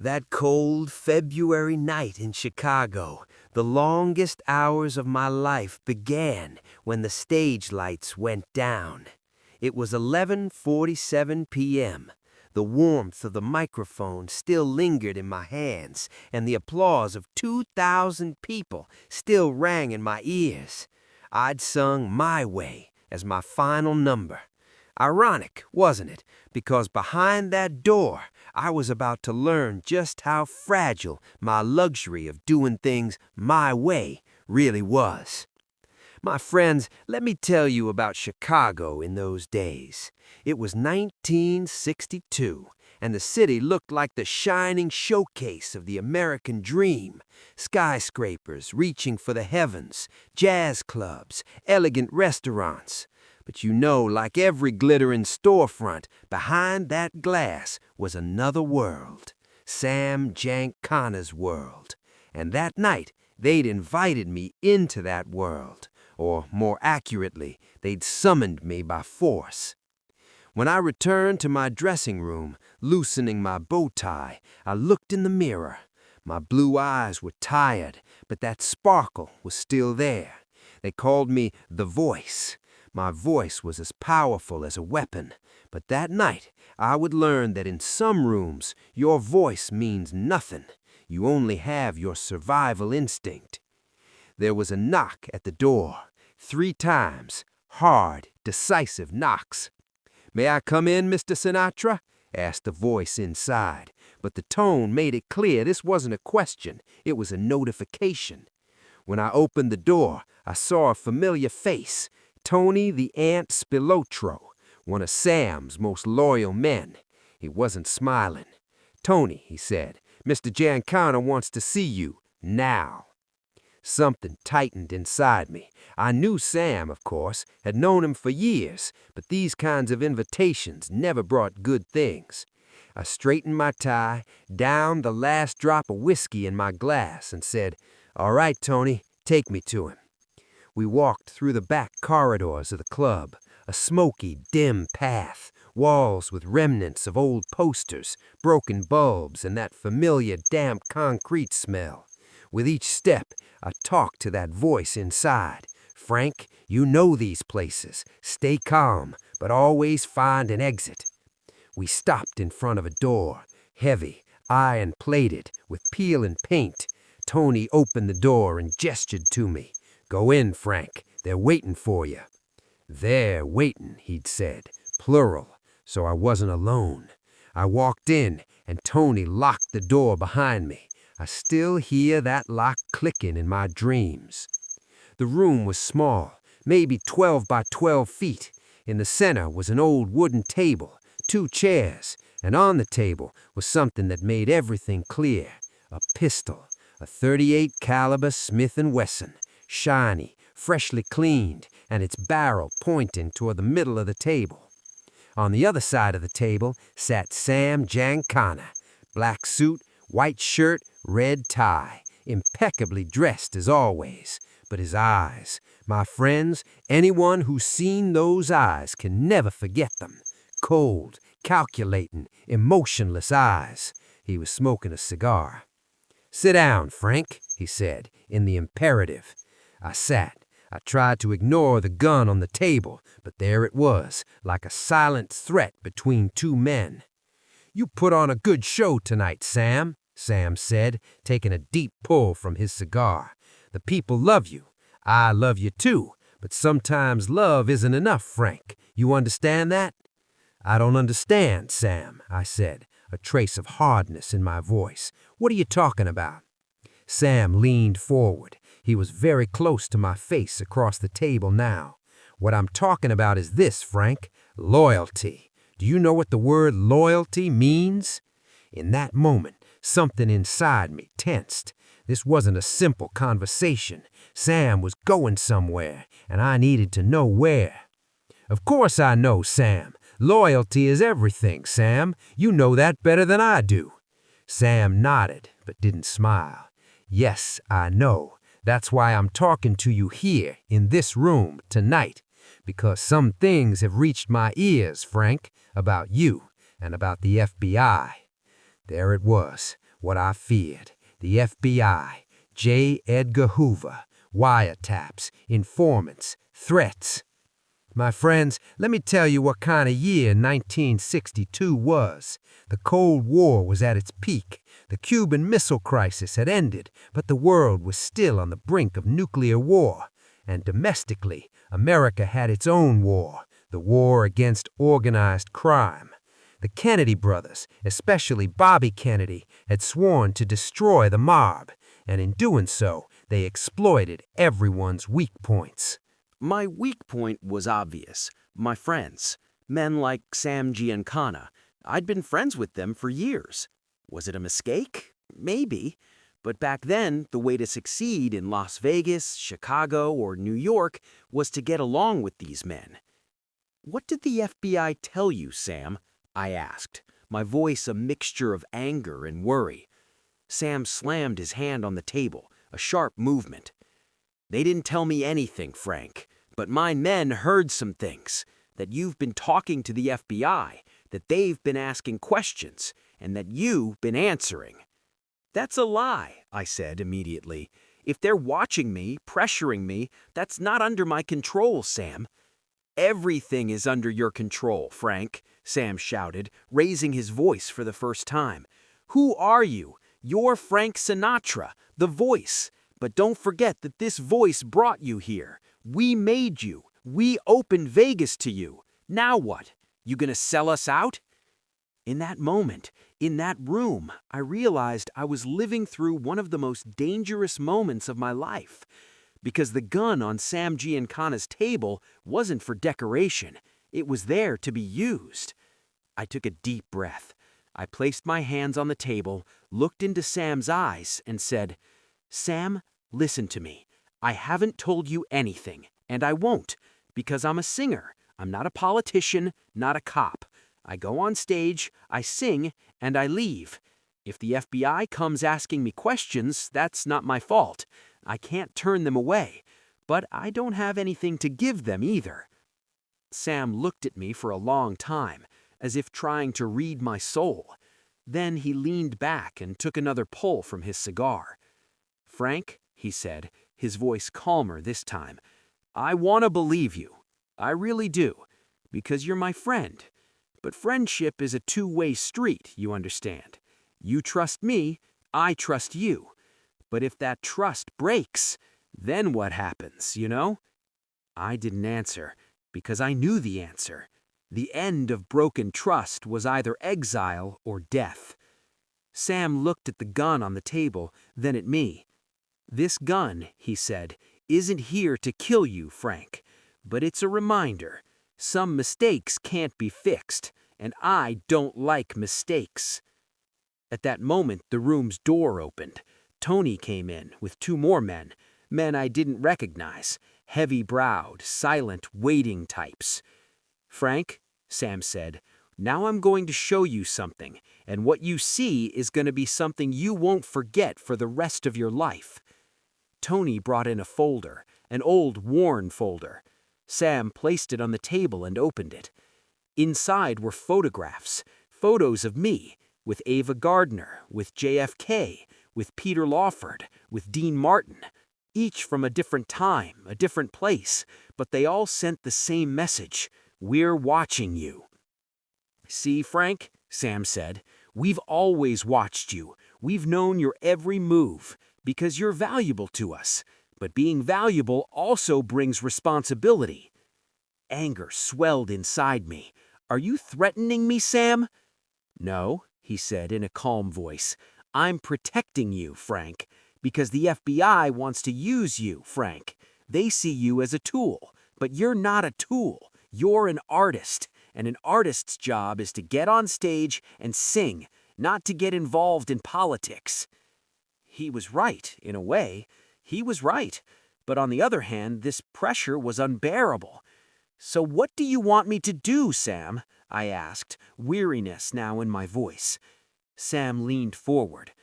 That cold February night in Chicago, the longest hours of my life began when the stage lights went down. It was 11:47 p.m. The warmth of the microphone still lingered in my hands, and the applause of 2,000 people still rang in my ears. I'd sung My Way as my final number. Ironic, wasn't it? Because behind that door, I was about to learn just how fragile my luxury of doing things my way really was. My friends, let me tell you about Chicago in those days. It was 1962, and the city looked like the shining showcase of the American dream. Skyscrapers reaching for the heavens, jazz clubs, elegant restaurants. But you know, like every glittering storefront, behind that glass was another world. Sam Giancana's world. And that night, they'd invited me into that world. Or, more accurately, they'd summoned me by force. When I returned to my dressing room, loosening my bow tie, I looked in the mirror. My blue eyes were tired, but that sparkle was still there. They called me the Voice. My voice was as powerful as a weapon, but that night I would learn that in some rooms your voice means nothing. You only have your survival instinct. There was a knock at the door, 3 times, hard, decisive knocks. "May I come in, Mr. Sinatra?" asked the voice inside, but the tone made it clear this wasn't a question, it was a notification. When I opened the door, I saw a familiar face, Tony the Ant Spilotro, one of Sam's most loyal men. He wasn't smiling. "Tony," he said, "Mr. Giancana wants to see you, now." Something tightened inside me. I knew Sam, of course, had known him for years, but these kinds of invitations never brought good things. I straightened my tie, downed the last drop of whiskey in my glass, and said, "All right, Tony, take me to him." We walked through the back corridors of the club, a smoky, dim path, walls with remnants of old posters, broken bulbs, and that familiar damp concrete smell. With each step, I talked to that voice inside. "Frank, you know these places. Stay calm, but always find an exit." We stopped in front of a door, heavy, iron-plated, with peel and paint. Tony opened the door and gestured to me. "Go in, Frank. They're waiting for you." "They're waiting," he'd said, plural, so I wasn't alone. I walked in, and Tony locked the door behind me. I still hear that lock clicking in my dreams. The room was small, maybe 12 by 12 feet. In the center was an old wooden table, 2 chairs, and on the table was something that made everything clear. A pistol, a .38 caliber Smith & Wesson, shiny, freshly cleaned, and its barrel pointing toward the middle of the table. On the other side of the table sat Sam Giancana, black suit, white shirt, red tie, impeccably dressed as always. But his eyes, my friends, anyone who's seen those eyes can never forget them. Cold, calculating, emotionless eyes. He was smoking a cigar. "Sit down, Frank," he said, in the imperative. I sat. I tried to ignore the gun on the table, but there it was, like a silent threat between 2 men. "You put on a good show tonight, Sam," Sam said, taking a deep pull from his cigar. "The people love you. I love you too, but sometimes love isn't enough, Frank. You understand that?" "I don't understand, Sam," I said, a trace of hardness in my voice. "What are you talking about?" Sam leaned forward. He was very close to my face across the table now. "What I'm talking about is this, Frank. Loyalty. Do you know what the word loyalty means?" In that moment, something inside me tensed. This wasn't a simple conversation. Sam was going somewhere, and I needed to know where. "Of course I know, Sam. Loyalty is everything, Sam. You know that better than I do." Sam nodded, but didn't smile. "Yes, I know. That's why I'm talking to you here, in this room, tonight. Because some things have reached my ears, Frank, about you and about the FBI. There it was, What I feared. The FBI, J. Edgar Hoover, wiretaps, informants, threats. My friends, let me tell you what kind of year 1962 was. The Cold War was at its peak. The Cuban Missile Crisis had ended, but the world was still on the brink of nuclear war. And domestically, America had its own war, the war against organized crime. The Kennedy brothers, especially Bobby Kennedy, had sworn to destroy the mob, and in doing so, they exploited everyone's weak points. My weak point was obvious. My friends. Men like Sam Giancana. I'd been friends with them for years. Was it a mistake? Maybe. But back then, the way to succeed in Las Vegas, Chicago, or New York was to get along with these men. "What did the FBI tell you, Sam?" I asked, my voice a mixture of anger and worry. Sam slammed his hand on the table, a sharp movement. "They didn't tell me anything, Frank, but my men heard some things. That you've been talking to the FBI, that they've been asking questions, and that you've been answering." "That's a lie," I said immediately. "If they're watching me, pressuring me, that's not under my control, Sam." "Everything is under your control, Frank," Sam shouted, raising his voice for the first time. "Who are you? You're Frank Sinatra, the voice. But don't forget that this voice brought you here. We made you. We opened Vegas to you. Now what? You gonna sell us out?" In that moment, in that room, I realized I was living through one of the most dangerous moments of my life. Because the gun on Sam Giancana's table wasn't for decoration. It was there to be used. I took a deep breath. I placed my hands on the table, looked into Sam's eyes, and said, "Sam, listen to me. I haven't told you anything, and I won't, because I'm a singer. I'm not a politician, not a cop. I go on stage, I sing, and I leave. If the FBI comes asking me questions, that's not my fault. I can't turn them away, but I don't have anything to give them either." Sam looked at me for a long time, as if trying to read my soul. Then he leaned back and took another pull from his cigar. "Frank," he said, his voice calmer this time, "I want to believe you. I really do, because you're my friend. But friendship is a two-way street, you understand. You trust me, I trust you. But if that trust breaks, then what happens, you know?" I didn't answer, because I knew the answer. The end of broken trust was either exile or death. Sam looked at the gun on the table, then at me. "This gun," he said, "isn't here to kill you, Frank. But it's a reminder. Some mistakes can't be fixed, and I don't like mistakes." At that moment, the room's door opened. Tony came in with two more men I didn't recognize, heavy-browed, silent, waiting types. "Frank," Sam said, "now I'm going to show you something, and what you see is going to be something you won't forget for the rest of your life." Tony brought in a folder, an old, worn folder. Sam placed it on the table and opened it. Inside were photographs, photos of me, with Ava Gardner, with JFK, with Peter Lawford, with Dean Martin, each from a different time, a different place, but they all sent the same message: "We're watching you." "See, Frank," Sam said, "we've always watched you. We've known your every move, because you're valuable to us. But being valuable also brings responsibility." Anger swelled inside me. "Are you threatening me, Sam?" "No," he said in a calm voice. "I'm protecting you, Frank, because the FBI wants to use you, Frank. They see you as a tool, but you're not a tool. You're an artist, and an artist's job is to get on stage and sing, not to get involved in politics." He was right, in a way. He was right. But on the other hand, this pressure was unbearable. "So what do you want me to do, Sam?" I asked, weariness now in my voice. Sam leaned forward.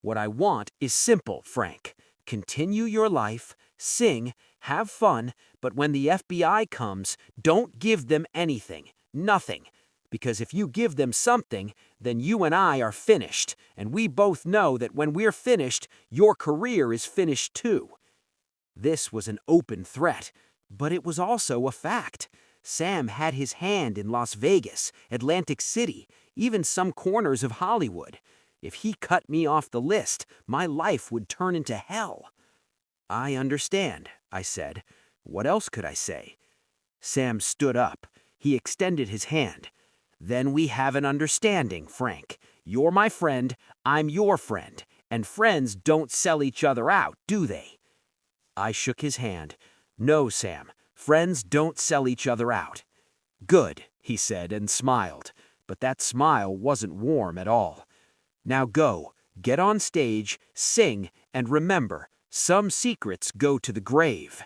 "What I want is simple, Frank. Continue your life, sing, have fun, but when the FBI comes, don't give them anything, nothing. Because if you give them something, then you and I are finished, and we both know that when we're finished, your career is finished too. This was an open threat, but it was also a fact. Sam had his hand in Las Vegas, Atlantic City, even some corners of Hollywood. If he cut me off the list, my life would turn into hell. I understand, I said. What else could I say? Sam stood up. He extended his hand. Then we have an understanding, Frank. You're my friend, I'm your friend, and friends don't sell each other out, do they? I shook his hand. No, Sam, friends don't sell each other out. Good, he said and smiled, but that smile wasn't warm at all. Now go, get on stage, sing, and remember, some secrets go to the grave.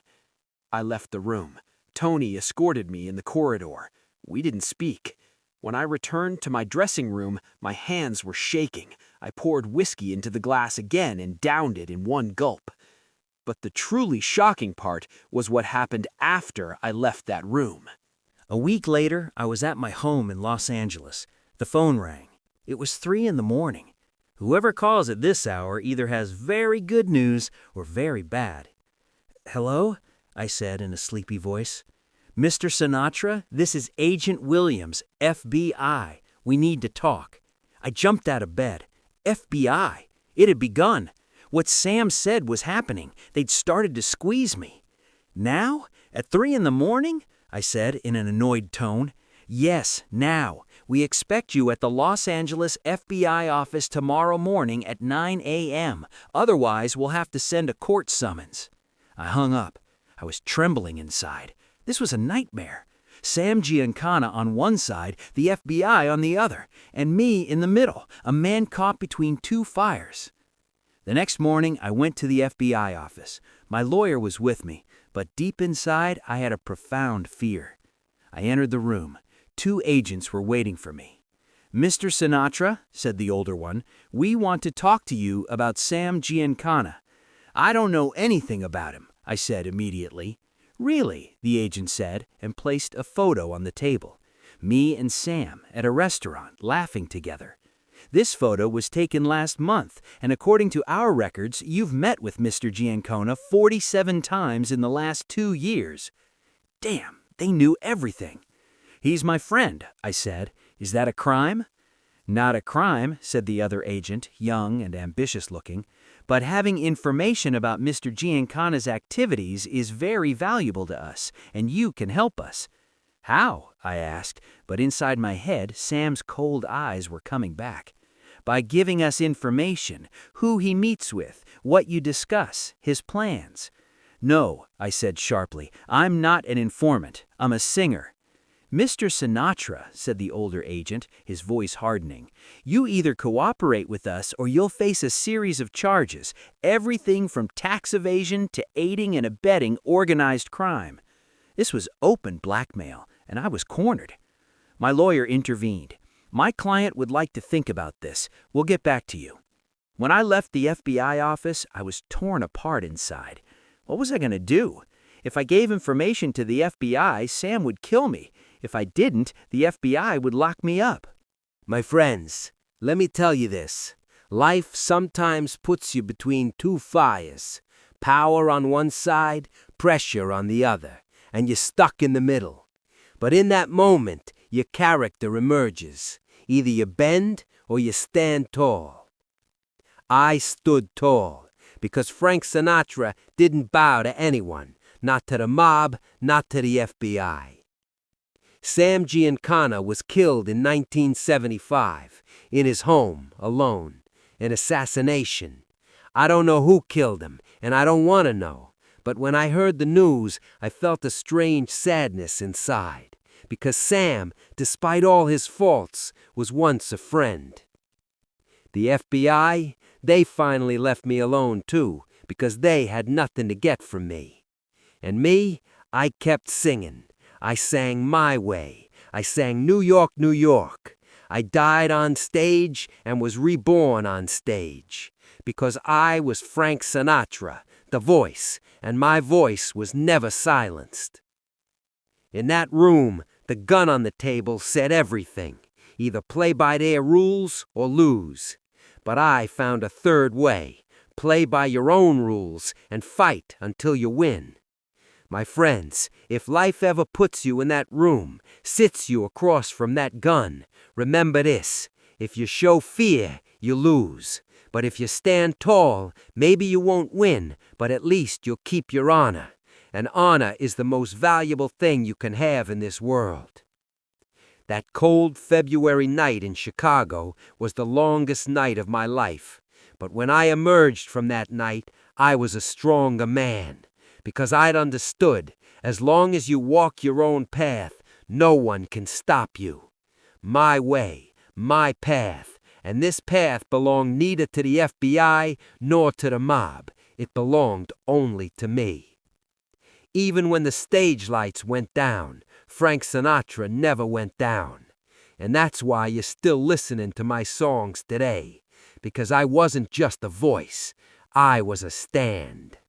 I left the room. Tony escorted me in the corridor. We didn't speak. When I returned to my dressing room, my hands were shaking. I poured whiskey into the glass again and downed it in one gulp. But the truly shocking part was what happened after I left that room. A week later, I was at my home in Los Angeles. The phone rang. It was 3 in the morning. Whoever calls at this hour either has very good news or very bad. "Hello?" I said in a sleepy voice. "Mr. Sinatra, this is Agent Williams, FBI. We need to talk." I jumped out of bed. FBI. It had begun. What Sam said was happening. They'd started to squeeze me. "Now? At 3 in the morning?" I said in an annoyed tone. "Yes, now. We expect you at the Los Angeles FBI office tomorrow morning at 9 a.m. Otherwise, we'll have to send a court summons." I hung up. I was trembling inside. This was a nightmare. Sam Giancana on one side, the FBI on the other, and me in the middle, a man caught between two fires. The next morning, I went to the FBI office. My lawyer was with me, but deep inside, I had a profound fear. I entered the room. 2 agents were waiting for me. "Mr. Sinatra," said the older one, "we want to talk to you about Sam Giancana." "I don't know anything about him," I said immediately. "Really?" the agent said, and placed a photo on the table. Me and Sam at a restaurant, laughing together. "This photo was taken last month, and according to our records, you've met with Mr. Giancana 47 times in the last 2 years." Damn, they knew everything. "He's my friend," I said. "Is that a crime?" "Not a crime," said the other agent, young and ambitious-looking, "but having information about Mr. Giancana's activities is very valuable to us, and you can help us." "How?" I asked, but inside my head, Sam's cold eyes were coming back. "By giving us information, who he meets with, what you discuss, his plans." "No," I said sharply, "I'm not an informant. I'm a singer." "Mr. Sinatra," said the older agent, his voice hardening, "you either cooperate with us or you'll face a series of charges, everything from tax evasion to aiding and abetting organized crime." This was open blackmail, and I was cornered. My lawyer intervened. "My client would like to think about this. We'll get back to you." When I left the FBI office, I was torn apart inside. What was I going to do? If I gave information to the FBI, Sam would kill me. If I didn't, the FBI would lock me up. My friends, let me tell you this. Life sometimes puts you between 2 fires. Power on one side, pressure on the other, and you're stuck in the middle. But in that moment, your character emerges. Either you bend or you stand tall. I stood tall because Frank Sinatra didn't bow to anyone, not to the mob, not to the FBI. Sam Giancana was killed in 1975, in his home, alone. An assassination. I don't know who killed him, and I don't want to know. But when I heard the news, I felt a strange sadness inside. Because Sam, despite all his faults, was once a friend. The FBI, they finally left me alone too, because they had nothing to get from me. And me, I kept singing. I sang my way. I sang New York, New York. I died on stage and was reborn on stage. Because I was Frank Sinatra, the voice, and my voice was never silenced. In that room, The gun on the table said everything. Either play by their rules or lose. But I found a third way. Play by your own rules and fight until you win. My friends, if life ever puts you in that room, sits you across from that gun, remember this: if you show fear, you lose. But if you stand tall, maybe you won't win, but at least you'll keep your honor. And honor is the most valuable thing you can have in this world. That cold February night in Chicago was the longest night of my life. But when I emerged from that night, I was a stronger man. Because I'd understood, as long as you walk your own path, no one can stop you. My way, my path, and this path belonged neither to the FBI nor to the mob. It belonged only to me. Even when the stage lights went down, Frank Sinatra never went down. And that's why you're still listening to my songs today. Because I wasn't just a voice, I was a stand.